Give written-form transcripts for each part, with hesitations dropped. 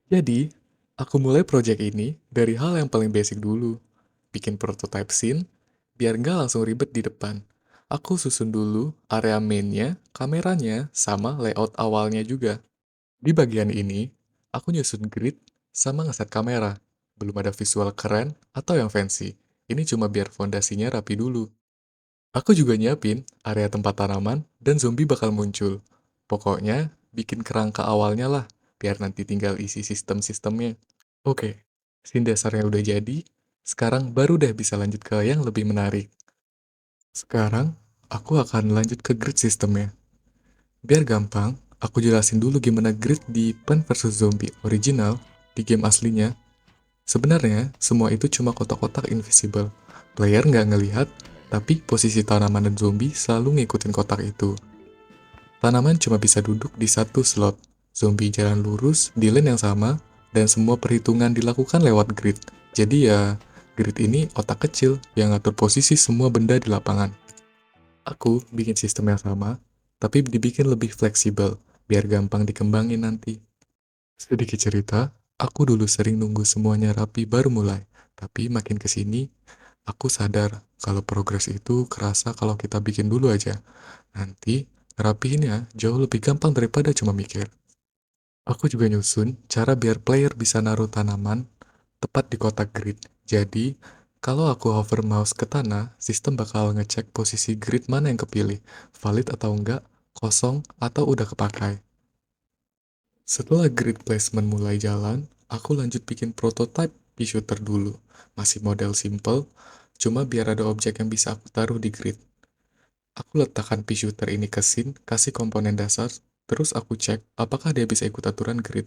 Jadi, aku mulai project ini dari hal yang paling basic dulu. Bikin prototype scene, biar nggak langsung ribet di depan. Aku susun dulu area mainnya, kameranya, sama layout awalnya juga. Di bagian ini, aku nyusun grid sama ngeset kamera. Belum ada visual keren atau yang fancy. Ini cuma biar fondasinya rapi dulu. Aku juga nyiapin area tempat tanaman dan zombie bakal muncul. Pokoknya, bikin kerangka awalnya lah, biar nanti tinggal isi sistem-sistemnya. Oke, scene dasarnya udah jadi, sekarang baru deh bisa lanjut ke yang lebih menarik. Sekarang, aku akan lanjut ke grid sistemnya. Biar gampang, aku jelasin dulu gimana grid di Plant vs Zombie original di game aslinya. Sebenarnya, semua itu cuma kotak-kotak invisible. Player nggak ngelihat, tapi posisi tanaman dan zombie selalu ngikutin kotak itu. Tanaman cuma bisa duduk di satu slot, zombie jalan lurus di lane yang sama, dan semua perhitungan dilakukan lewat grid. Jadi ya, grid ini otak kecil yang ngatur posisi semua benda di lapangan. Aku bikin sistem yang sama, tapi dibikin lebih fleksibel, biar gampang dikembangin nanti. Sedikit cerita, aku dulu sering nunggu semuanya rapi baru mulai, tapi makin kesini, aku sadar kalau progres itu kerasa kalau kita bikin dulu aja. Nanti, ngerapihinnya jauh lebih gampang daripada cuma mikir. Aku juga nyusun cara biar player bisa naruh tanaman tepat di kotak grid. Jadi, kalau aku hover mouse ke tanah, sistem bakal ngecek posisi grid mana yang kepilih, valid atau enggak, kosong, atau udah kepakai. Setelah grid placement mulai jalan, aku lanjut bikin prototype pea shooter dulu. Masih model simple, cuma biar ada objek yang bisa aku taruh di grid. Aku letakkan pea shooter ini ke scene, kasih komponen dasar, terus aku cek apakah dia bisa ikut aturan grid.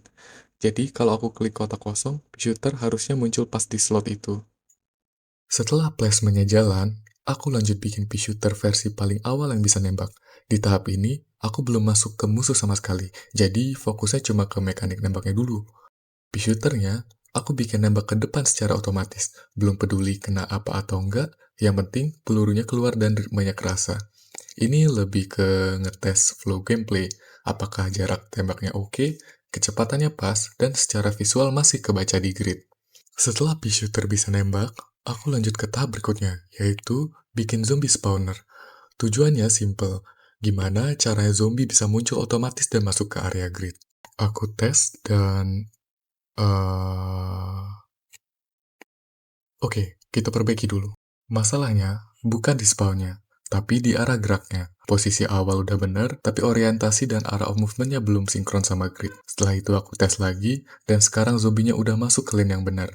Jadi kalau aku klik kotak kosong, pea shooter harusnya muncul pas di slot itu. Setelah placementnya jalan, aku lanjut bikin pea shooter versi paling awal yang bisa nembak. Di tahap ini, aku belum masuk ke musuh sama sekali, jadi fokusnya cuma ke mekanik nembaknya dulu. Pea shooternya, aku bikin nembak ke depan secara otomatis, belum peduli kena apa atau enggak, yang penting pelurunya keluar dan ritmenya kerasa. Ini lebih ke ngetes flow gameplay, apakah jarak tembaknya oke, kecepatannya pas, dan secara visual masih kebaca di grid. Setelah pea shooter bisa nembak, aku lanjut ke tahap berikutnya, yaitu bikin zombie spawner. Tujuannya simple, gimana caranya zombie bisa muncul otomatis dan masuk ke area grid. Aku tes dan... Oke, kita perbaiki dulu. Masalahnya bukan di spawnnya, tapi di arah geraknya. Posisi awal udah bener, tapi orientasi dan arah of movementnya belum sinkron sama grid. Setelah itu aku tes lagi, dan sekarang zombinya udah masuk ke lane yang benar.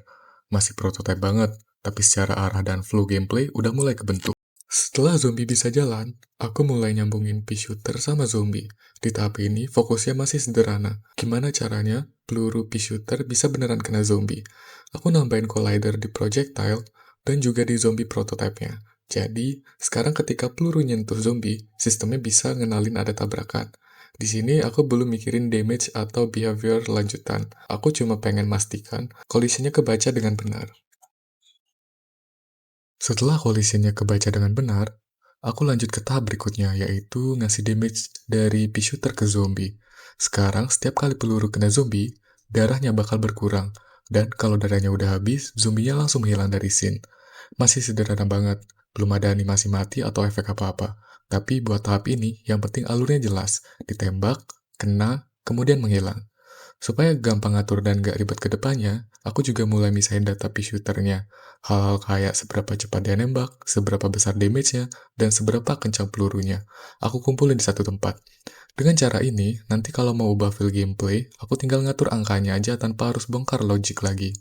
Masih prototype banget, tapi secara arah dan flow gameplay udah mulai kebentuk. Setelah zombie bisa jalan, aku mulai nyambungin pea shooter sama zombie. Di tahap ini, fokusnya masih sederhana. Gimana caranya peluru pea shooter bisa beneran kena zombie? Aku nambahin collider di projectile dan juga di zombie prototype-nya. Jadi, sekarang ketika peluru nyentuh zombie, sistemnya bisa ngenalin ada tabrakan. Di sini aku belum mikirin damage atau behavior lanjutan. Aku cuma pengen pastikan kolisinya kebaca dengan benar. Setelah kolisinya kebaca dengan benar, aku lanjut ke tahap berikutnya, yaitu ngasih damage dari pea shooter ke zombie. Sekarang, setiap kali peluru kena zombie, darahnya bakal berkurang. Dan kalau darahnya udah habis, zombinya langsung menghilang dari scene. Masih sederhana banget, belum ada animasi mati atau efek apa-apa. Tapi buat tahap ini, yang penting alurnya jelas. Ditembak, kena, kemudian menghilang. Supaya gampang ngatur dan gak ribet ke depannya, aku juga mulai misahin data pea shooternya. Hal-hal kayak seberapa cepat dia nembak, seberapa besar damage-nya, dan seberapa kencang pelurunya. Aku kumpulin di satu tempat. Dengan cara ini, nanti kalau mau ubah feel gameplay, aku tinggal ngatur angkanya aja tanpa harus bongkar logic lagi.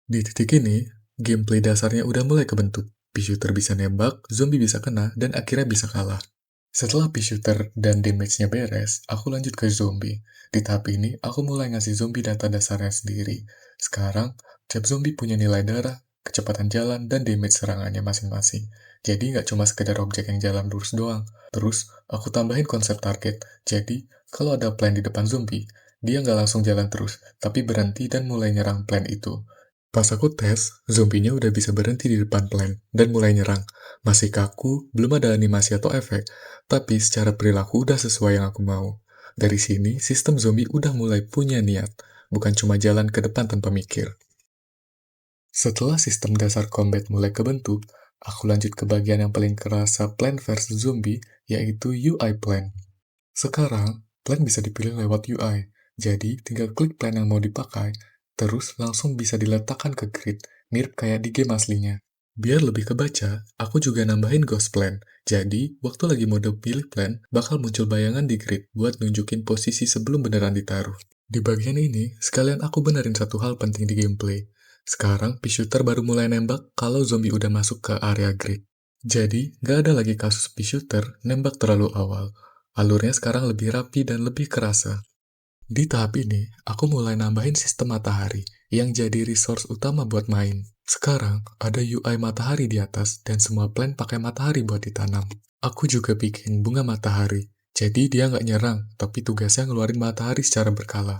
Di titik ini, gameplay dasarnya udah mulai kebentuk. Pea shooter bisa nembak, zombie bisa kena, dan akhirnya bisa kalah. Setelah pea shooter dan damage-nya beres, aku lanjut ke zombie. Di tahap ini, aku mulai ngasih zombie data dasarnya sendiri. Sekarang, tiap zombie punya nilai darah, kecepatan jalan, dan damage serangannya masing-masing. Jadi nggak cuma sekedar objek yang jalan lurus doang. Terus, aku tambahin konsep target. Jadi, kalau ada plan di depan zombie, dia nggak langsung jalan terus, tapi berhenti dan mulai nyerang plan itu. Pas aku tes, zombinya udah bisa berhenti di depan plan dan mulai nyerang. Masih kaku, belum ada animasi atau efek, tapi secara perilaku udah sesuai yang aku mau. Dari sini, sistem zombie udah mulai punya niat. bukan cuma jalan ke depan tanpa mikir. Setelah sistem dasar combat mulai kebentuk, aku lanjut ke bagian yang paling kerasa Plant vs Zombie, yaitu UI Plan. Sekarang, plan bisa dipilih lewat UI, jadi tinggal klik plan yang mau dipakai, terus langsung bisa diletakkan ke grid, mirip kayak di game aslinya. Biar lebih kebaca, aku juga nambahin ghost plan, jadi waktu lagi mode pilih plan, bakal muncul bayangan di grid buat nunjukin posisi sebelum beneran ditaruh. Di bagian ini, sekalian aku benerin satu hal penting di gameplay. Sekarang, pea shooter baru mulai nembak kalau zombie udah masuk ke area grid. Jadi, nggak ada lagi kasus pea shooter nembak terlalu awal. Alurnya sekarang lebih rapi dan lebih kerasa. Di tahap ini, aku mulai nambahin sistem matahari yang jadi resource utama buat main. Sekarang, ada UI matahari di atas dan semua plan pakai matahari buat ditanam. Aku juga bikin bunga matahari, jadi dia nggak nyerang, tapi tugasnya ngeluarin matahari secara berkala.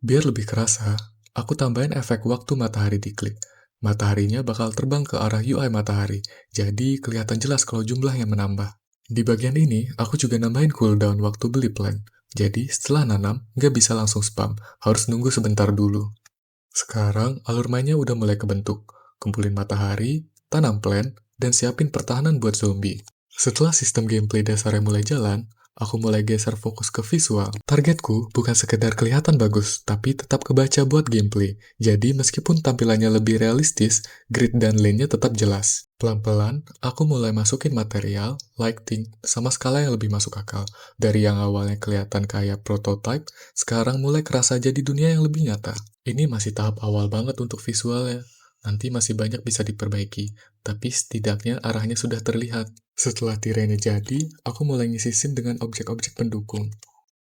Biar lebih kerasa, aku tambahin efek waktu matahari diklik. Mataharinya bakal terbang ke arah UI matahari, jadi kelihatan jelas kalau jumlahnya menambah. Di bagian ini, aku juga nambahin cooldown waktu beli plan. Jadi, setelah nanam, nggak bisa langsung spam, harus nunggu sebentar dulu. Sekarang, alur mainnya udah mulai kebentuk. Kumpulin matahari, tanam plan, dan siapin pertahanan buat zombie. Setelah sistem gameplay dasarnya mulai jalan, aku mulai geser fokus ke visual. Targetku bukan sekedar kelihatan bagus, tapi tetap kebaca buat gameplay. Jadi meskipun tampilannya lebih realistis, grid dan lane-nya tetap jelas. Pelan-pelan, aku mulai masukin material, lighting, sama skala yang lebih masuk akal. Dari yang awalnya kelihatan kayak prototype, sekarang mulai kerasa jadi dunia yang lebih nyata. Ini masih tahap awal banget untuk visualnya. Nanti masih banyak bisa diperbaiki, tapi setidaknya arahnya sudah terlihat. Setelah tirainya jadi, aku mulai ngisi scene dengan objek-objek pendukung.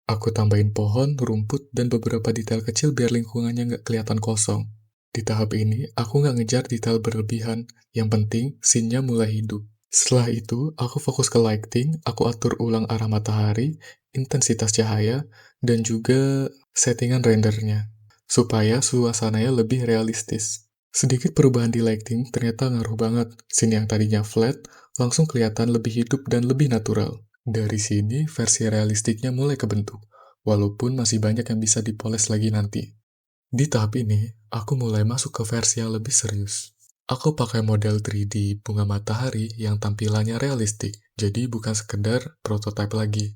Aku tambahin pohon, rumput, dan beberapa detail kecil biar lingkungannya nggak kelihatan kosong. Di tahap ini, aku nggak ngejar detail berlebihan. Yang penting, scene-nya mulai hidup. Setelah itu, aku fokus ke lighting, aku atur ulang arah matahari, intensitas cahaya, dan juga settingan rendernya, supaya suasananya lebih realistis. Sedikit perubahan di lighting ternyata ngaruh banget. Scene yang tadinya flat, langsung kelihatan lebih hidup dan lebih natural. Dari sini, versi realistiknya mulai kebentuk, walaupun masih banyak yang bisa dipoles lagi nanti. Di tahap ini, aku mulai masuk ke versi yang lebih serius. Aku pakai model 3D bunga matahari yang tampilannya realistik, jadi bukan sekedar prototipe lagi.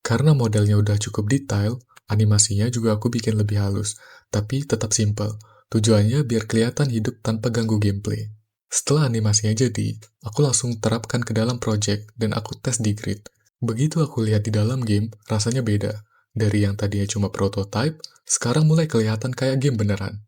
Karena modelnya udah cukup detail, animasinya juga aku bikin lebih halus, tapi tetap simple. Tujuannya biar kelihatan hidup tanpa ganggu gameplay. Setelah animasinya jadi, aku langsung terapkan ke dalam project dan aku tes di grid. Begitu aku lihat di dalam game, rasanya beda. Dari yang tadinya cuma prototype, sekarang mulai kelihatan kayak game beneran.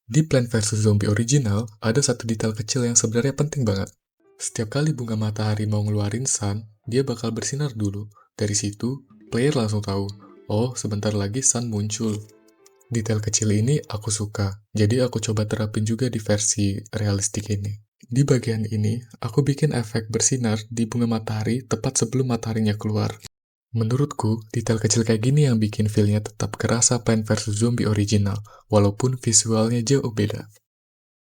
Di Plant vs Zombie original, ada satu detail kecil yang sebenarnya penting banget. Setiap kali bunga matahari mau ngeluarin sun, dia bakal bersinar dulu. Dari situ, player langsung tahu, oh sebentar lagi sun muncul. Detail kecil ini aku suka, jadi aku coba terapin juga di versi realistik ini. Di bagian ini, aku bikin efek bersinar di bunga matahari tepat sebelum mataharinya keluar. Menurutku, detail kecil kayak gini yang bikin feel-nya tetap kerasa Plant vs Zombie original, walaupun visualnya jauh beda.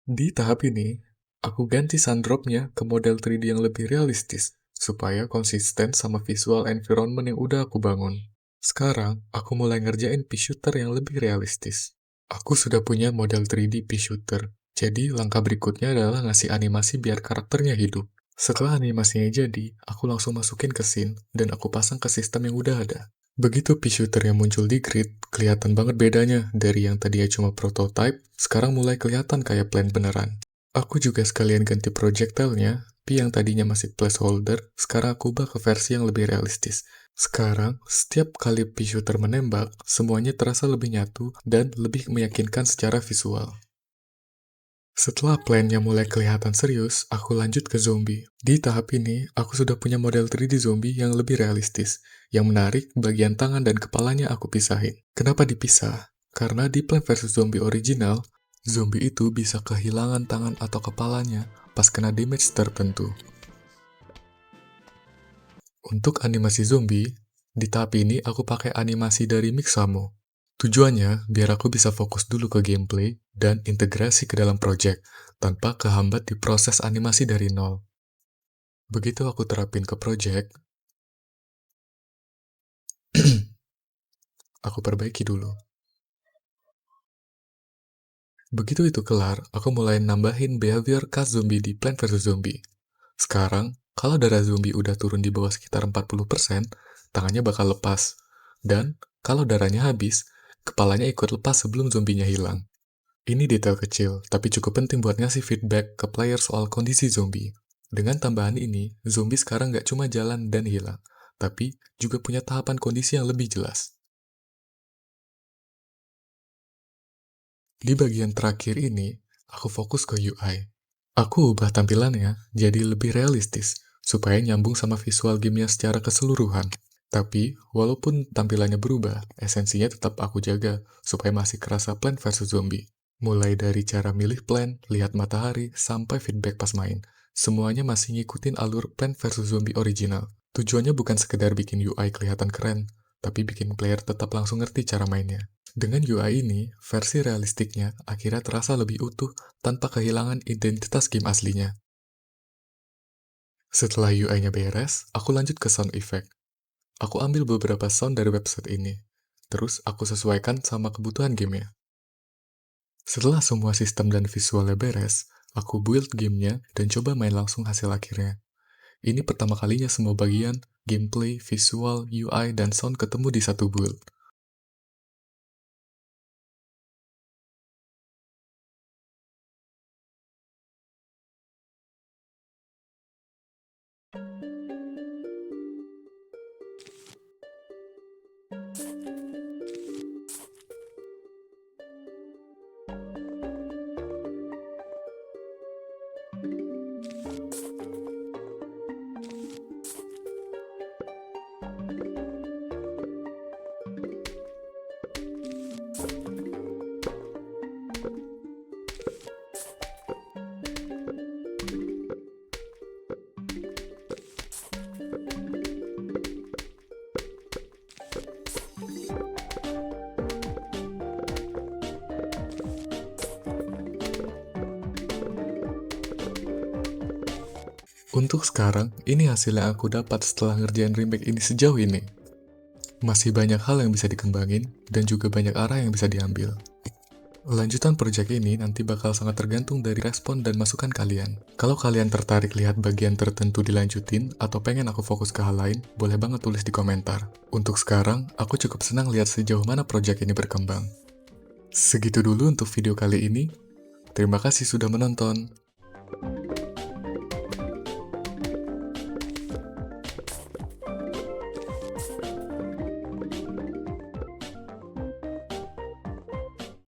Di tahap ini, aku ganti sundrop-nya ke model 3D yang lebih realistis, supaya konsisten sama visual environment yang udah aku bangun. Sekarang, aku mulai ngerjain pea shooter yang lebih realistis. Aku sudah punya model 3D pea shooter, jadi langkah berikutnya adalah ngasih animasi biar karakternya hidup. Setelah animasinya jadi, aku langsung masukin ke scene, dan aku pasang ke sistem yang udah ada. Begitu pea shooter yang muncul di grid, kelihatan banget bedanya dari yang tadinya cuma prototype, sekarang mulai kelihatan kayak plan beneran. Aku juga sekalian ganti projectile-nya, pea yang tadinya masih placeholder, sekarang aku ubah ke versi yang lebih realistis. Sekarang, setiap kali pea shooter menembak, semuanya terasa lebih nyatu dan lebih meyakinkan secara visual. Setelah plannya mulai kelihatan serius, aku lanjut ke zombie. Di tahap ini, aku sudah punya model 3D zombie yang lebih realistis. Yang menarik, bagian tangan dan kepalanya aku pisahin. Kenapa dipisah? Karena di Plant vs Zombie original, zombie itu bisa kehilangan tangan atau kepalanya pas kena damage tertentu. Untuk animasi zombie, di tahap ini aku pakai animasi dari Mixamo. Tujuannya biar aku bisa fokus dulu ke gameplay dan integrasi ke dalam project, tanpa kehambat di proses animasi dari nol. Begitu aku terapin ke project, aku perbaiki dulu. Begitu itu kelar, aku mulai nambahin behavior khas zombie di Plant vs Zombie. Sekarang, kalau darah zombie udah turun di bawah sekitar 40%, tangannya bakal lepas. Dan, kalau darahnya habis, kepalanya ikut lepas sebelum zombinya hilang. Ini detail kecil, tapi cukup penting buat ngasih feedback ke player soal kondisi zombie. Dengan tambahan ini, zombie sekarang nggak cuma jalan dan hilang, tapi juga punya tahapan kondisi yang lebih jelas. Di bagian terakhir ini, aku fokus ke UI. Aku ubah tampilannya jadi lebih realistis, supaya nyambung sama visual gamenya secara keseluruhan. Tapi, walaupun tampilannya berubah, esensinya tetap aku jaga, supaya masih kerasa Plant vs Zombie. Mulai dari cara milih plan, lihat matahari, sampai feedback pas main. Semuanya masih ngikutin alur Plant vs Zombie original. Tujuannya bukan sekedar bikin UI kelihatan keren, tapi bikin player tetap langsung ngerti cara mainnya. Dengan UI ini, versi realistiknya akhirnya terasa lebih utuh tanpa kehilangan identitas game aslinya. Setelah UI-nya beres, aku lanjut ke sound effect. Aku ambil beberapa sound dari website ini. Terus aku sesuaikan sama kebutuhan gamenya. Setelah semua sistem dan visualnya beres, aku build gamenya dan coba main langsung hasil akhirnya. Ini pertama kalinya semua bagian, gameplay, visual, UI, dan sound ketemu di satu build. Untuk sekarang, ini hasil yang aku dapat setelah ngerjain remake ini sejauh ini. Masih banyak hal yang bisa dikembangin, dan juga banyak arah yang bisa diambil. Lanjutan proyek ini nanti bakal sangat tergantung dari respon dan masukan kalian. Kalau kalian tertarik lihat bagian tertentu dilanjutin, atau pengen aku fokus ke hal lain, boleh banget tulis di komentar. Untuk sekarang, aku cukup senang lihat sejauh mana proyek ini berkembang. Segitu dulu untuk video kali ini. Terima kasih sudah menonton.